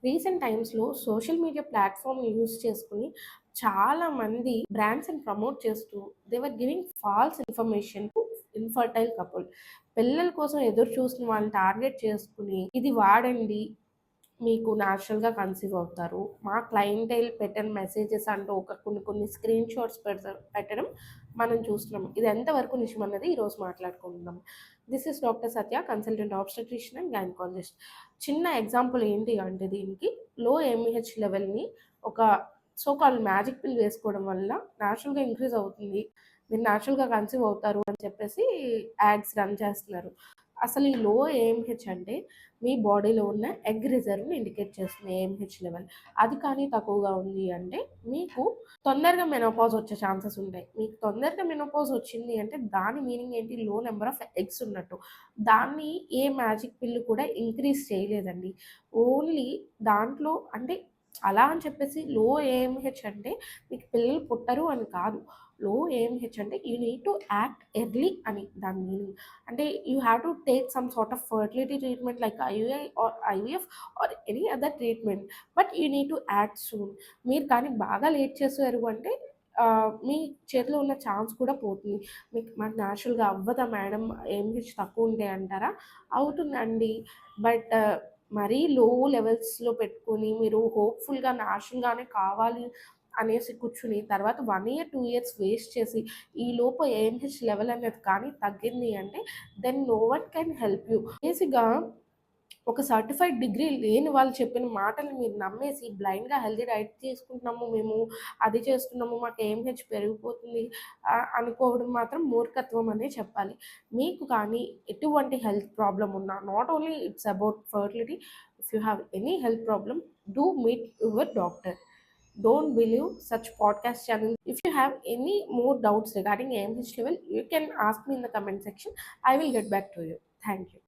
Recent టైమ్స్‌లో social media ప్లాట్‌ఫార్మ్‌ని use చేసుకొని చాలామంది బ్రాండ్స్‌ని ప్రమోట్ చేస్తూ they were giving false information to infertile couple. పిల్లల కోసం ఎదురు చూసిన వాళ్ళని టార్గెట్ చేసుకొని, ఇది వాడండి మీకు న్యాచురల్‌గా కన్సీవ్ అవుతారు. మా క్లయింటైల్ పెట్టిన మెసేజెస్ అంటూ కొన్ని కొన్ని స్క్రీన్ షాట్స్ పెట్టడం మనం చూస్తున్నాం. ఇది ఎంతవరకు నిజమన్నది ఈరోజు మాట్లాడుకుందాం. This is doctor Satya, consultant obstetrician and gynaecologist. చిన్న ఎగ్జాంపుల్ ఏంటి అంటే దీనికి లో ఎంఈహెచ్ లెవెల్‌ని ఒక సో కాల్డ్ మ్యాజిక్ పిల్ వేసుకోవడం వల్ల న్యాచురల్‌గా ఇంక్రీజ్ అవుతుంది. మీరు న్యాచురల్‌గా కన్సీవ్ అవుతారు అని చెప్పేసి యాడ్స్ రన్ చేస్తున్నారు. అసలు ఈ లో ఏఎంహెచ్ అంటే మీ బాడీలో ఉన్న ఎగ్ రిజర్వ్‌ని ఇండికేట్ చేస్తుంది ఏఎంహెచ్ లెవెల్. అది కానీ తక్కువగా ఉంది అంటే మీకు తొందరగా మెనోపాజ్ వచ్చే ఛాన్సెస్ ఉంటాయి. మీకు తొందరగా మెనోపాజ్ వచ్చింది అంటే దాని మీనింగ్ ఏంటి? లో నంబర్ ఆఫ్ ఎగ్స్ ఉన్నట్టు. దాన్ని ఏ మ్యాజిక్ పిల్ కూడా ఇంక్రీజ్ చేయలేదండి. ఓన్లీ దాంట్లో అంటే అలా అని చెప్పేసి లో ఏఎంహెచ్ అంటే మీకు పిల్లలు పుట్టరు అని కాదు. లో ఏఎంహెచ్ అంటే you need to act early అని దాని మీనింగ్. అంటే you have to take some sort of fertility treatment like IVF or any other treatment. But you need to act soon. మీరు కానీ బాగా లేట్ చేశారు అంటే మీ చేతిలో ఉన్న ఛాన్స్ కూడా పోతుంది. మాకు న్యాచురల్‌గా అవ్వదా మేడం ఏఎంహెచ్ తక్కువ ఉంటే అంటారా? అవుతుందండి. బట్ మరీ లో లెవెల్స్‌లో పెట్టుకొని మీరు హోప్‌ఫుల్‌గా న్యాచురల్‌గానే కావాలి అనేసి కూర్చుని తర్వాత 1 ఇయర్, 2 ఇయర్స్ వేస్ట్ చేసి ఈ లోపు ఏఎంహెచ్ లెవెల్ అనేది కానీ తగ్గింది అంటే then no one can help you. బేసిక్‌గా ఒక సర్టిఫైడ్ డిగ్రీ లేని వాళ్ళు చెప్పిన మాటలు మీరు నమ్మేసి బ్లైండ్‌గా హెల్తీ డైట్ తీసుకుంటున్నాము మేము, అది చేస్తున్నాము, మాకు ఏఎంహెచ్ పెరిగిపోతుంది అనుకోవడం మాత్రం మూర్ఖత్వం అనే చెప్పాలి. మీకు కానీ ఎటువంటి హెల్త్ ప్రాబ్లమ్ ఉన్నా not only it's about fertility. If you have any health problem do meet your doctor. Don't believe such podcast channels. If you have any more doubts regarding AMH level, you can ask me in the comment section. I will get back to you. Thank you.